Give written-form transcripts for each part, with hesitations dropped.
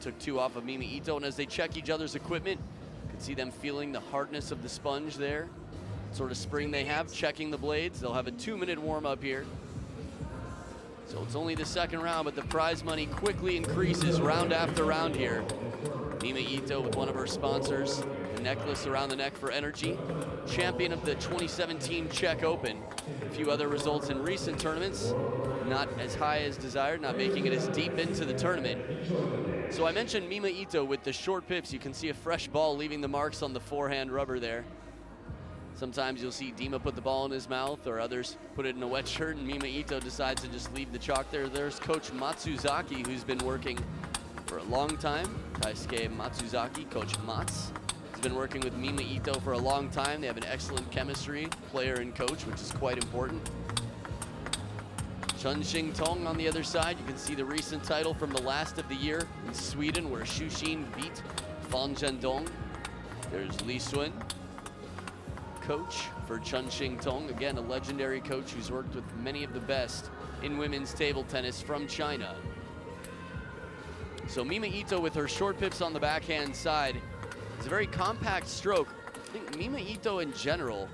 took 2 off of Mima Ito, and as they check each other's equipment, you can see them feeling the hardness of the sponge there. Sort of spring they have, checking the blades. They'll have a 2-minute warm-up here. So it's only the second round, but the prize money quickly increases round after round here. Mima Ito with one of her sponsors, the necklace around the neck for energy. Champion of the 2017 Czech Open. A few other results in recent tournaments, not as high as desired, not making it as deep into the tournament. So I mentioned Mima Ito with the short pips. You can see a fresh ball leaving the marks on the forehand rubber there. Sometimes you'll see Dima put the ball in his mouth, or others put it in a wet shirt, and Mima Ito decides to just leave the chalk there. There's Coach Matsuzaki, who's been working for a long time. Taisuke Matsuzaki, Coach Mats, has been working with Mima Ito for a long time. They have an excellent chemistry, player and coach, which is quite important. Chun Shing Tong on the other side. You can see the recent title from the last of the year in Sweden, where Shushin beat Fan Zhendong. There's Li Sun, coach for Chun Shing Tong. Again, a legendary coach who's worked with many of the best in women's table tennis from China. So Mima Ito with her short pips on the backhand side. It's a very compact stroke. I think Mima Ito in general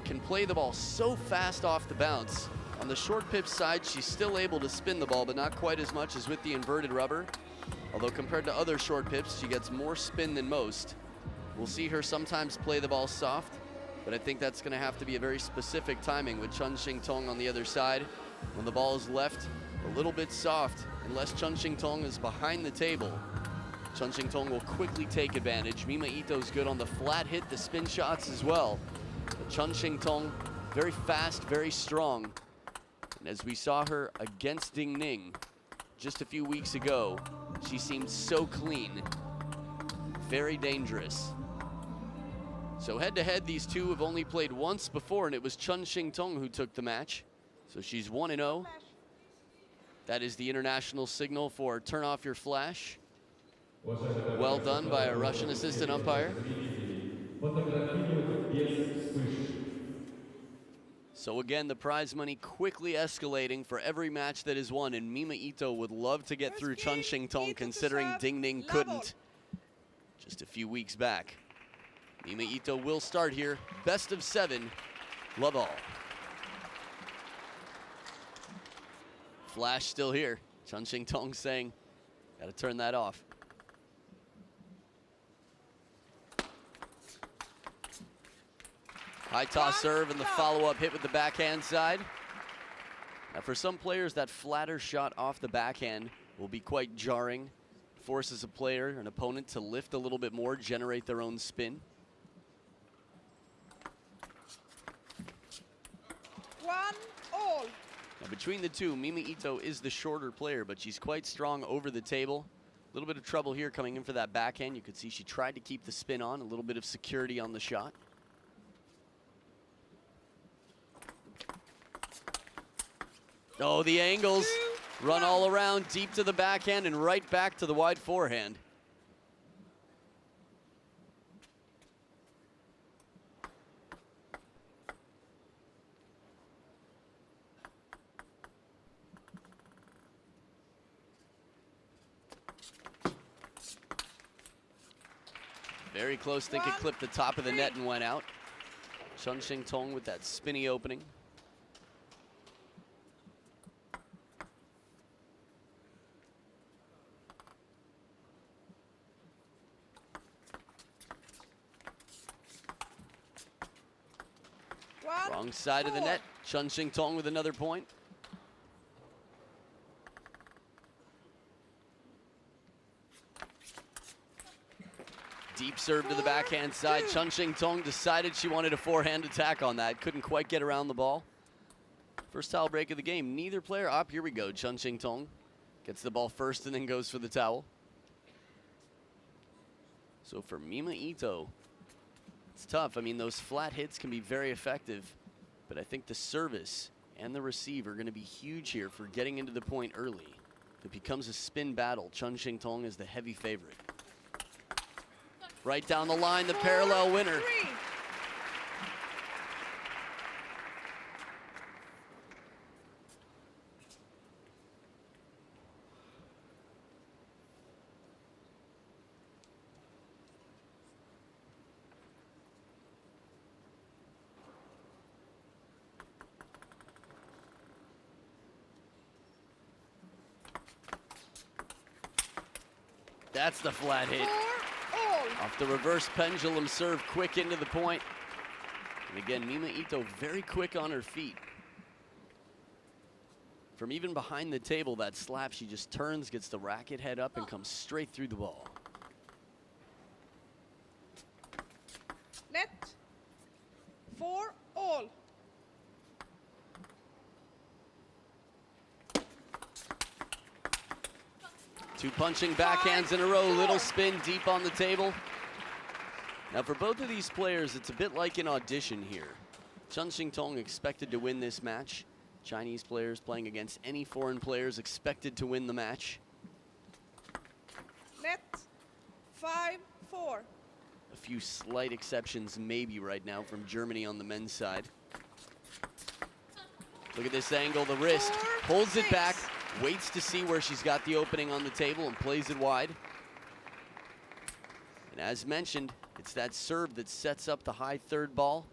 can play the ball so fast off the bounce. On the short pip side, she's still able to spin the ball, but not quite as much as with the inverted rubber. Although compared to other short pips, she gets more spin than most. We'll see her sometimes play the ball soft, but I think that's going to have to be a very specific timing with Chun Shing Tong on the other side. When the ball is left a little bit soft, unless Chun Shing Tong is behind the table, Chun Shing Tong will quickly take advantage. Mima Ito's good on the flat hit, the spin shots as well. But Chun Shing Tong, very fast, very strong. And as we saw her against Ding Ning just a few weeks ago, she seemed so clean, very dangerous. So head-to-head, these two have only played once before, and it was Chun Shing Tong who took the match. So she's 1-0. That is the international signal for turn off your flash. Well done by a Russian assistant umpire. So again, the prize money quickly escalating for every match that is won, and Mima Ito would love to get through Chun Shing Tong, considering Ding Ning couldn't just a few weeks back. Mima Ito will start here. Best of 7, love all. Flash still here. Chun Shing Tong saying, gotta turn that off. High toss serve and the follow-up hit with the backhand side. Now for some players, that flatter shot off the backhand will be quite jarring. Forces a player, an opponent, to lift a little bit more, generate their own spin. 1-all. Now between the two, Mima Ito is the shorter player, but she's quite strong over the table. A little bit of trouble here coming in for that backhand. You could see she tried to keep the spin on, a little bit of security on the shot. Oh, the angles run all around, deep to the backhand and right back to the wide forehand. Very close, think it clipped the top of the net and went out. Chun Shing Tong with that spinny opening. Wrong side of the net. Chun Shing Tong with another point. Deep serve to the backhand side. Chun Shing Tong decided she wanted a forehand attack on that. Couldn't quite get around the ball. First towel break of the game. Neither player up. Here we go. Chun Shing Tong gets the ball first and then goes for the towel. So for Mima Ito, it's tough. I mean, those flat hits can be very effective, but I think the service and the receive are going to be huge here for getting into the point early. If it becomes a spin battle, Chun Shing Tong is the heavy favorite. Right down the line, the parallel winner. That's the flat hit. 4-all. Off the reverse pendulum serve, quick into the point. And again, Mima Ito very quick on her feet. From even behind the table, that slap, she just turns, gets the racket head up, and comes straight through the ball. Net. 4-all. Two punching backhands in a row, little spin deep on the table. Now for both of these players, it's a bit like an audition here. Chen Xingtong expected to win this match. Chinese players playing against any foreign players expected to win the match. Net. 5-4. A few slight exceptions maybe right now from Germany on the men's side. Look at this angle, the wrist, holds it back, waits to see where she's got the opening on the table and plays it wide. And as mentioned, it's that serve that sets up the high third ball.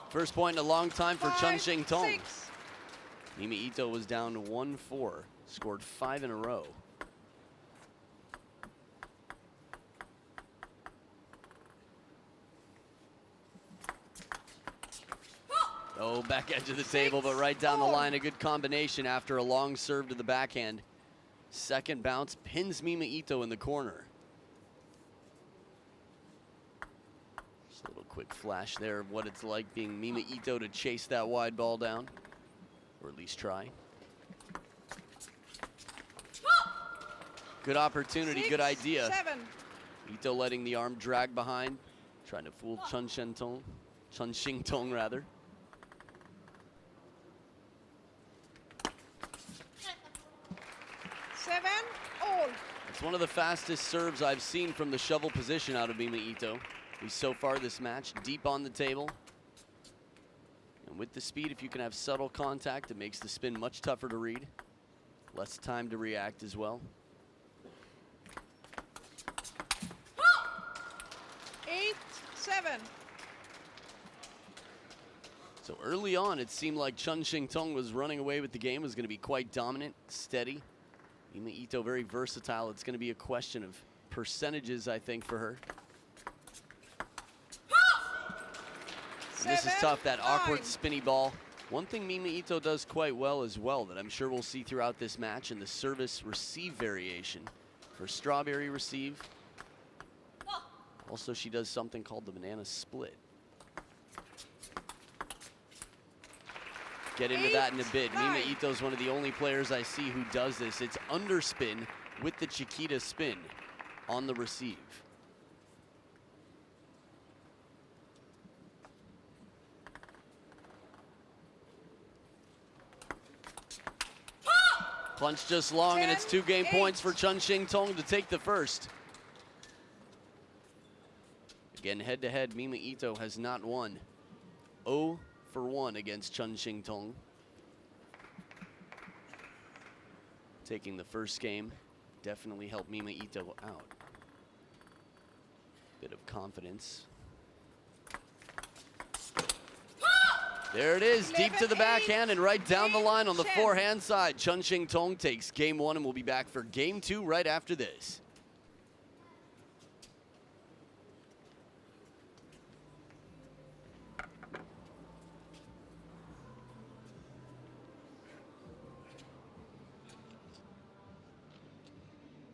First point in a long time for Chen Xingtong. 5-6. Mima Ito was down 1-4, scored 5 in a row. Oh, back edge of the table, but right down the line, a good combination after a long serve to the backhand. Second bounce pins Mima Ito in the corner. Just a little quick flash there of what it's like being Mima Ito to chase that wide ball down, or at least try. Good opportunity, good idea. 6-7. Ito letting the arm drag behind, trying to fool Chen Xingtong rather. 7-all. It's one of the fastest serves I've seen from the shovel position out of Mima Ito. He's so far this match, deep on the table. And with the speed, if you can have subtle contact, it makes the spin much tougher to read. Less time to react as well. 8-7. So early on, it seemed like Chen Xingtong was running away with the game, was going to be quite dominant, steady. Mima Ito very versatile. It's going to be a question of percentages, I think, for her. And this is tough, that awkward spinny ball. One thing Mima Ito does quite well as well that I'm sure we'll see throughout this match in the service receive variation. For strawberry receive, also she does something called the banana split. Get into that in a bit. Mima Ito's one of the only players I see who does this. It's underspin with the Chiquita spin on the receive. Punch just long, and it's 2 game points for Chen Xingtong to take the first. Again, head-to-head, Mima Ito has not won. 0 for 1 against Chen Xingtong. Taking the first game definitely helped Mima Ito out. Bit of confidence. There it is, deep to the backhand and right down the line on the forehand side. Chen Xingtong takes game 1 and we'll be back for game 2 right after this.